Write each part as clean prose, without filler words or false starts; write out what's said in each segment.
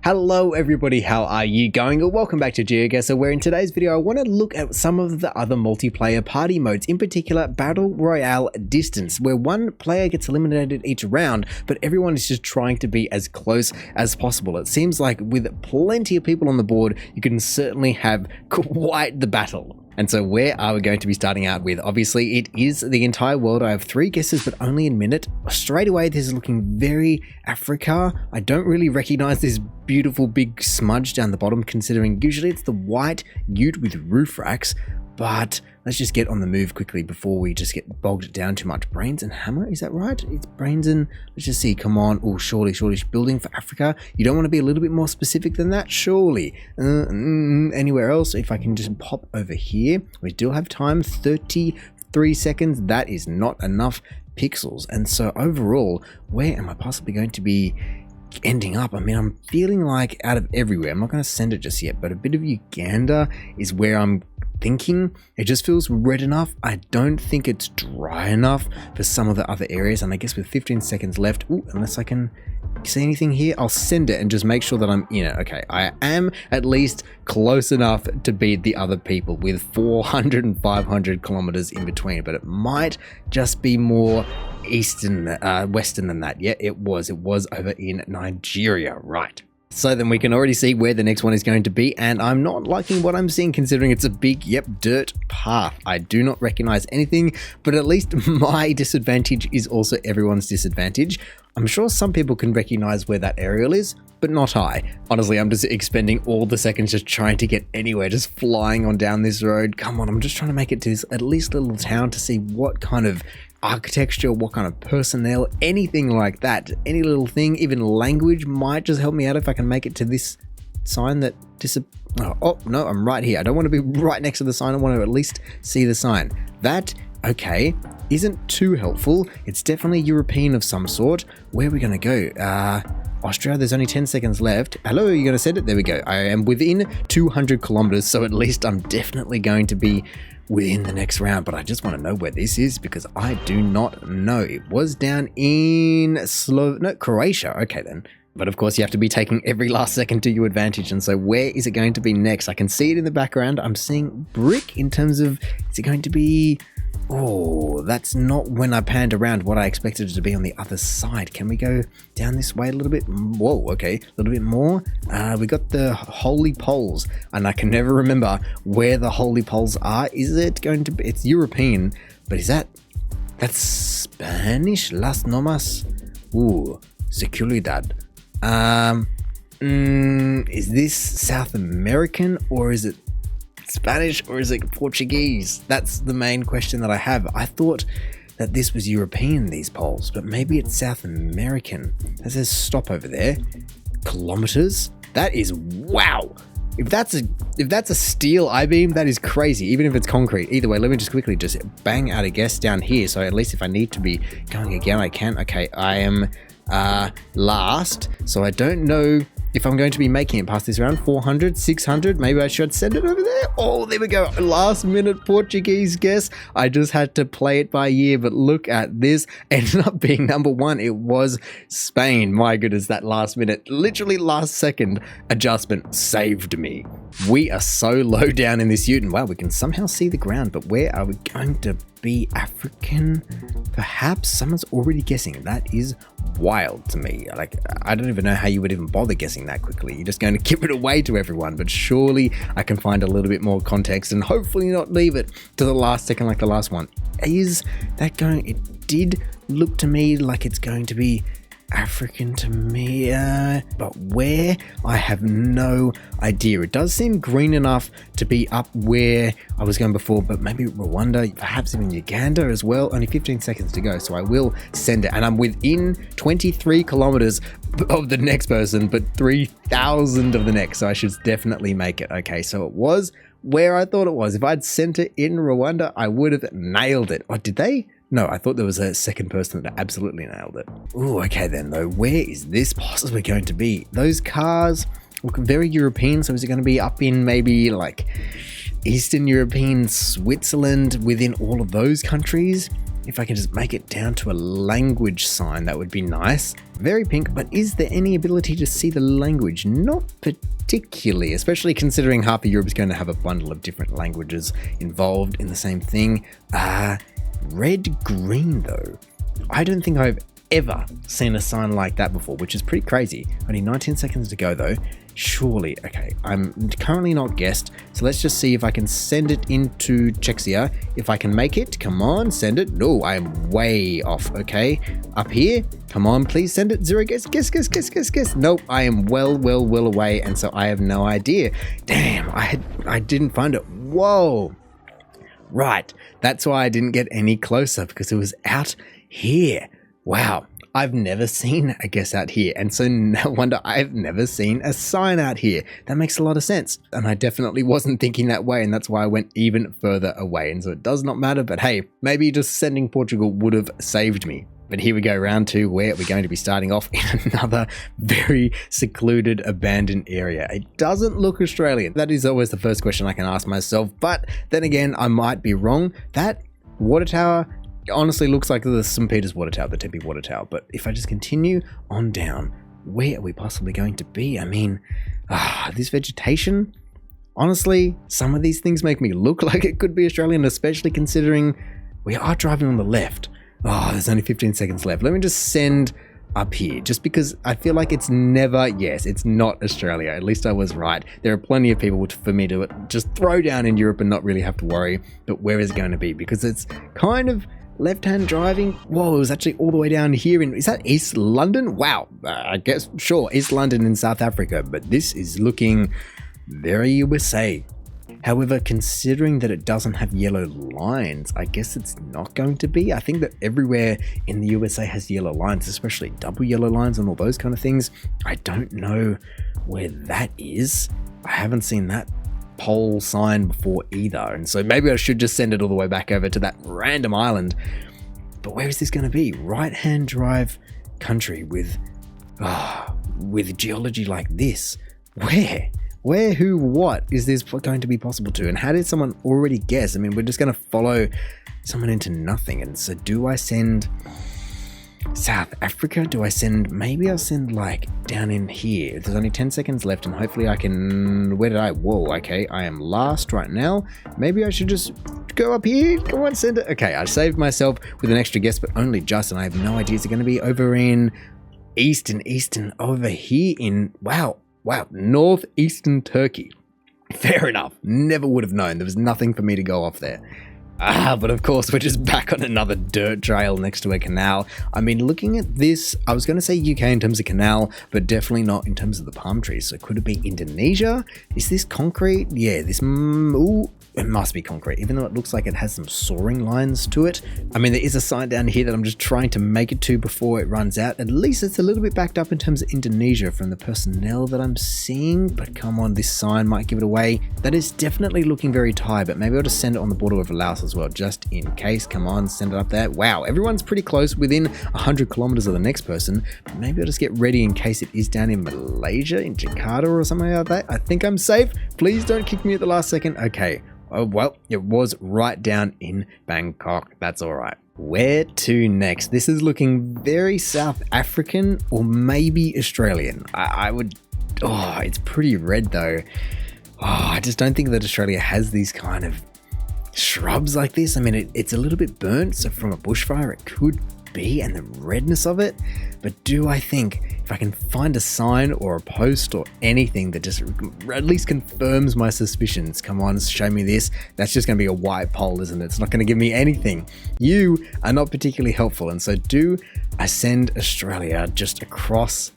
Hello everybody, how are you going? Welcome back to Geoguessr, where in today's video I want to look at some of the other multiplayer party modes, in particular Battle Royale Distance, where one player gets eliminated each round, but everyone is just trying to be as close as possible. It seems like with plenty of people on the board, you can certainly have quite the battle. And so where are we going to be starting out with? Obviously, it is the entire world. I have 3 guesses, but only in minute. Straight away, this is looking very Africa. I don't really recognize this beautiful big smudge down the bottom, considering usually it's the white ute with roof racks. But let's just get on the move quickly before we just get bogged down too much. Brains and hammer, is that right? It's brains and, let's just see, come on. Oh, surely, building for Africa. You don't want to be a little bit more specific than that? Surely. Anywhere else? If I can just pop over here. We still have time, 33 seconds. That is not enough pixels. And so overall, where am I possibly going to be ending up? I mean, I'm feeling like out of everywhere. I'm not going to send it just yet, but a bit of Uganda is where I'm thinking. It just feels red enough. I don't think it's dry enough for some of the other areas, and I guess with 15 seconds left, unless I can see anything here, I'll send it and just make sure that I'm in it. Okay, I am at least close enough to beat the other people with 400 and 500 kilometers in between, but it might just be more western than that. Yeah, it was over in Nigeria, right? So then we can already see where the next one is going to be, and I'm not liking what I'm seeing considering it's a big, dirt path. I do not recognize anything, but at least my disadvantage is also everyone's disadvantage. I'm sure some people can recognize where that aerial is, but not I. Honestly, I'm just expending all the seconds just trying to get anywhere, just flying on down this road. Come on, I'm just trying to make it to this at least little town to see what kind of architecture, what kind of personnel, anything like that. Any little thing, even language might just help me out if I can make it to this sign that oh no, I'm right here. I don't want to be right next to the sign. I want to at least see the sign. That, okay, isn't too helpful. It's definitely European of some sort. Where are we going to go? Austria, there's only 10 seconds left. Hello, are you going to send it? There we go. I am within 200 kilometers, so at least I'm definitely going to be within the next round, but I just want to know where this is because I do not know. It was down in Croatia. Okay then. But of course you have to be taking every last second to your advantage. And so where is it going to be next? I can see it in the background. I'm seeing brick in terms of, is it going to be, oh, that's not when I panned around what I expected it to be on the other side. Can we go down this way a little bit? Whoa, okay, a little bit more. We got the holy poles, and I can never remember where the holy poles are. Is it going to be, it's European, but is that's Spanish? Las Nomas? Ooh, Seguridad. Is this South American, or is it Spanish, or is it Portuguese? That's the main question that I have. I thought that this was European, these poles, but maybe it's South American. That says stop over there. Kilometers? That is, wow. If that's a steel I-beam, that is crazy, even if it's concrete. Either way, let me just quickly just bang out a guess down here, so at least if I need to be going again, I can. Okay, I am last, so I don't know if I'm going to be making it past this round. 400, 600, maybe I should send it over there. Oh, there we go. Last minute Portuguese guess. I just had to play it by ear, but look at this. Ended up being number 1. It was Spain. My goodness, that last minute, literally last second adjustment saved me. We are so low down in this ute, and wow, we can somehow see the ground, but where are we going to be? African? Perhaps someone's already guessing. That is wild to me. Like, I don't even know how you would even bother guessing that quickly. You're just going to give it away to everyone, but surely I can find a little bit more context and hopefully not leave it to the last second like the last one. Is that going? It did look to me like it's going to be African to me, but where? I have no idea. It does seem green enough to be up where I was going before, but maybe Rwanda, perhaps even Uganda as well. Only 15 seconds to go, so I will send it, and I'm within 23 kilometers of the next person, but 3,000 of the next, so I should definitely make it. Okay, so it was where I thought it was. If I'd sent it in Rwanda, I would have nailed it. Or did they? No, I thought there was a second person that absolutely nailed it. Ooh, okay then though, where is this possibly going to be? Those cars look very European, so is it going to be up in maybe like Eastern European Switzerland, within all of those countries? if I can just make it down to a language sign, that would be nice. Very pink, but is there any ability to see the language? Not particularly, especially considering half of Europe is going to have a bundle of different languages involved in the same thing. Red, green though. I don't think I've ever seen a sign like that before, which is pretty crazy. Only 19 seconds to go though. Surely, okay, I'm currently not guessed, so let's just see if I can send it into Geoguessr. If I can make it, come on, send it. No, I'm way off, okay. Up here, come on, please send it. Zero, guess. Nope, I am well away, and so I have no idea. Damn, I didn't find it. Whoa. Right, that's why I didn't get any closer, because it was out here. Wow. I've never seen a guess out here, and so no wonder I've never seen a sign out here. That makes a lot of sense, and I definitely wasn't thinking that way, and that's why I went even further away, and so it does not matter, but hey, maybe just sending Portugal would have saved me. But here we go, round two, where we're going to be starting off in another very secluded, abandoned area. It doesn't look Australian. That is always the first question I can ask myself, but then again, I might be wrong. That water tower honestly looks like the St. Peter's water tower, the Tempe water tower. But if I just continue on down, where are we possibly going to be? I mean, this vegetation, honestly, some of these things make me look like it could be Australian, especially considering we are driving on the left. There's only 15 seconds left. Let me just send up here, just because I feel like it's never, yes, it's not Australia. At least I was right. There are plenty of people for me to just throw down in Europe and not really have to worry. But where is it going to be? Because it's kind of left-hand driving. Whoa, it was actually all the way down here is that East London? Wow, I guess, sure, East London in South Africa, but this is looking very USA. However, considering that it doesn't have yellow lines, I guess it's not going to be. I think that everywhere in the USA has yellow lines, especially double yellow lines and all those kind of things. I don't know where that is. I haven't seen that pole sign before either, and so maybe I should just send it all the way back over to that random island. But where is this going to be? Right-hand drive country with geology like this. Where, who, what is this going to be possible to? And how did someone already guess? I mean, we're just going to follow someone into nothing. And so do I send South Africa? Do I send, maybe I'll send like down in here. There's only 10 seconds left and hopefully I can, whoa, okay, I am last right now. Maybe I should just go up here. Come on, send it. Okay, I saved myself with an extra guess, but only just, and I have no idea. Is it going to be over in eastern, over here in, wow, northeastern Turkey. Fair enough. Never would have known. There was nothing for me to go off there. But of course, we're just back on another dirt trail next to a canal. I mean, looking at this, I was going to say UK in terms of canal, but definitely not in terms of the palm trees. So could it be Indonesia? Is this concrete? Yeah, this, it must be concrete, even though it looks like it has some soaring lines to it. I mean, there is a sign down here that I'm just trying to make it to before it runs out. At least it's a little bit backed up in terms of Indonesia from the personnel that I'm seeing, but come on, this sign might give it away. That is definitely looking very Thai, but maybe I'll just send it on the border of Laos as well, just in case. Come on, send it up there. Wow, everyone's pretty close, within 100 kilometers of the next person, but maybe I'll just get ready in case it is down in Malaysia, in Jakarta or something like that. I think I'm safe. Please don't kick me at the last second. Okay. Oh, well, it was right down in Bangkok. That's all right. Where to next? This is looking very South African or maybe Australian. I would, it's pretty red though. I just don't think that Australia has these kind of shrubs like this. I mean, it's a little bit burnt, so from a bushfire it could be, and the redness of it. But do I think if I can find a sign or a post or anything that just at least confirms my suspicions? Come on, show me this. That's just going to be a white pole, isn't it? It's not going to give me anything. You are not particularly helpful, and so do I send Australia just across,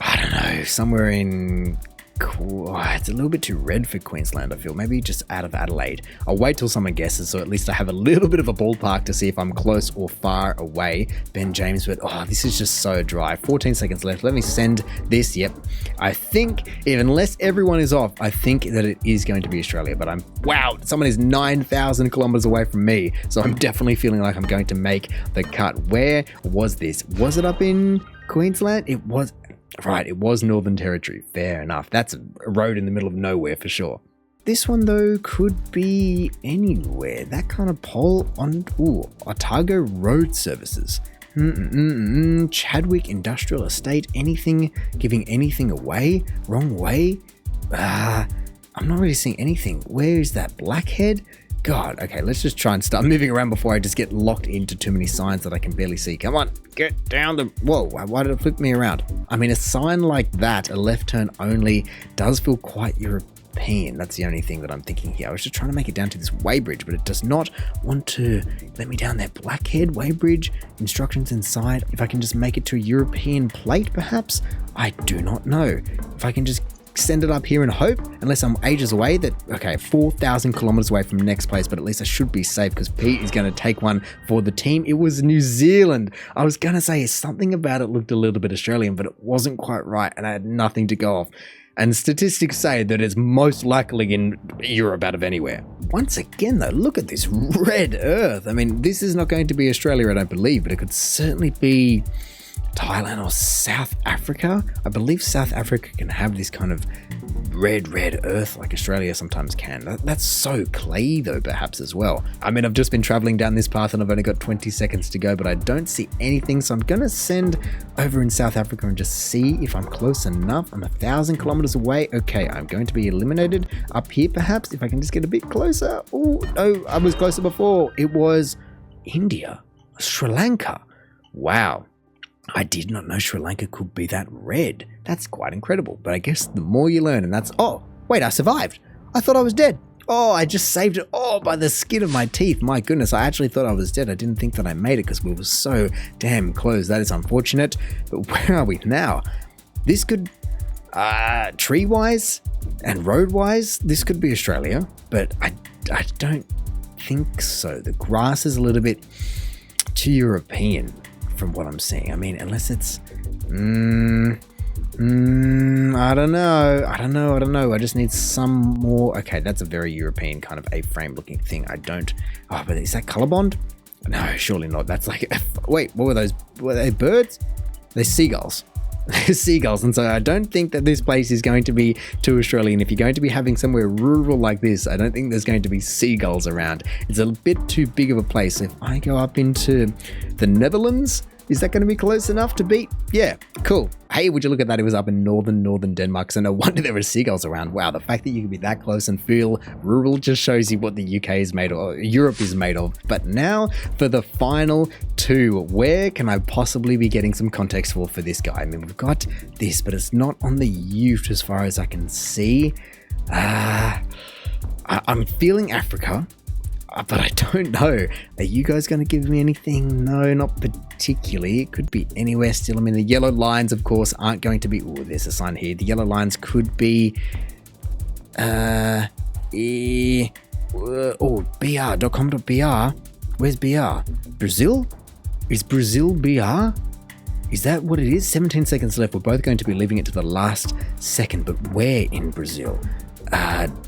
I don't know, somewhere in, it's a little bit too red for Queensland, I feel. Maybe just out of Adelaide. I'll wait till someone guesses, so at least I have a little bit of a ballpark to see if I'm close or far away. Ben James, but this is just so dry. 14 seconds left. Let me send this. Yep. I think, unless everyone is off, I think that it is going to be Australia, but wow, someone is 9,000 kilometers away from me, so I'm definitely feeling like I'm going to make the cut. Where was this? Was it up in Queensland? It was. Right, it was Northern Territory. Fair enough. That's a road in the middle of nowhere for sure. This one, though, could be anywhere. That kind of poll on, Otago Road Services. Chadwick Industrial Estate. Anything, giving anything away? Wrong way? I'm not really seeing anything. Where is that? Blackhead? God, okay, let's just try and start moving around before I just get locked into too many signs that I can barely see. Come on, get down the... Whoa, why did it flip me around? I mean, a sign like that, a left turn only, does feel quite European. That's the only thing that I'm thinking here. I was just trying to make it down to this weighbridge, but it does not want to let me down there. Blackhead, weighbridge, instructions inside. If I can just make it to a European plate, perhaps? I do not know. If I can just send it up here and hope, unless I'm ages away, that, okay, 4,000 kilometers away from next place, but at least I should be safe because Pete is going to take one for the team. It was New Zealand. I was going to say something about it looked a little bit Australian, but it wasn't quite right, and I had nothing to go off. And statistics say that it's most likely in Europe out of anywhere. Once again, though, look at this red earth. I mean, this is not going to be Australia, I don't believe, but it could certainly be Thailand or South Africa. I believe South Africa can have this kind of red earth like Australia sometimes can. That's so clayey though, perhaps as well. I mean, I've just been traveling down this path and I've only got 20 seconds to go, but I don't see anything. So I'm going to send over in South Africa and just see if I'm close enough. I'm 1,000 kilometers away. Okay, I'm going to be eliminated up here perhaps if I can just get a bit closer. Oh, no, I was closer before. It was India, Sri Lanka. Wow. I did not know Sri Lanka could be that red. That's quite incredible. But I guess the more you learn, and that's... Oh, wait, I survived. I thought I was dead. Oh, I just saved it. Oh, by the skin of my teeth. My goodness, I actually thought I was dead. I didn't think that I made it because we were so damn close. That is unfortunate. But where are we now? This could... tree-wise and road-wise, this could be Australia. But I don't think so. The grass is a little bit too European from what I'm seeing. I mean, unless it's I don't know. I just need some more. Okay, that's a very European kind of A-frame looking thing. But is that Colorbond? No, surely not. That's like, wait, what were those? Were they birds? They're seagulls. They're seagulls. And so I don't think that this place is going to be too Australian. If you're going to be having somewhere rural like this, I don't think there's going to be seagulls around. It's a bit too big of a place. If I go up into the Netherlands, is that going to be close enough to beat? Yeah, cool. Hey, would you look at that? It was up in northern Denmark, so no wonder there were seagulls around. Wow, the fact that you can be that close and feel rural just shows you what the UK is made of, or Europe is made of. But now for the final two, where can I possibly be getting some context for this guy? I mean, we've got this, but it's not on the Ute as far as I can see. I'm feeling Africa. But I don't know. Are you guys going to give me anything? No, not particularly. It could be anywhere still. I mean, the yellow lines, of course, aren't going to be... Oh, there's a sign here. The yellow lines could be... BR.com.br. Where's BR? Brazil? Is Brazil BR? Is that what it is? 17 seconds left. We're both going to be leaving it to the last second. But where in Brazil?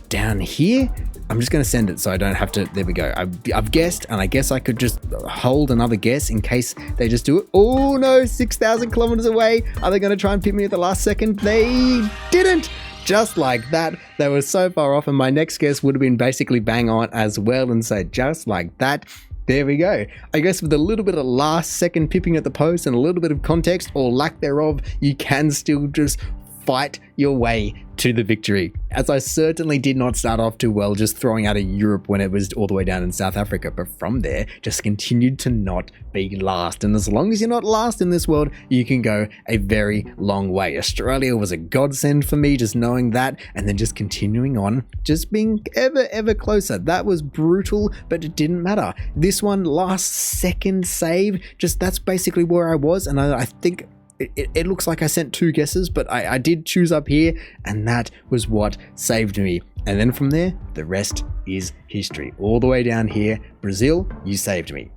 Down here? I'm just going to send it so I don't have to... There we go. I've guessed, and I guess I could just hold another guess in case they just do it. Oh, no, 6,000 kilometers away. Are they going to try and pick me at the last second? They didn't. Just like that. They were so far off, and my next guess would have been basically bang on as well. And so just like that, there we go. I guess with a little bit of last second pipping at the post and a little bit of context or lack thereof, you can still just fight your way to the victory. As I certainly did not start off too well just throwing out of Europe when it was all the way down in South Africa, but from there just continued to not be last. And as long as you're not last in this world, you can go a very long way. Australia was a godsend for me, just knowing that, and then just continuing on, just being ever closer. That was brutal, but it didn't matter. This one, last second save, just that's basically where I was, and I think it looks like I sent two guesses, but I did choose up here, and that was what saved me. And then from there, the rest is history. All the way down here, Brazil, you saved me.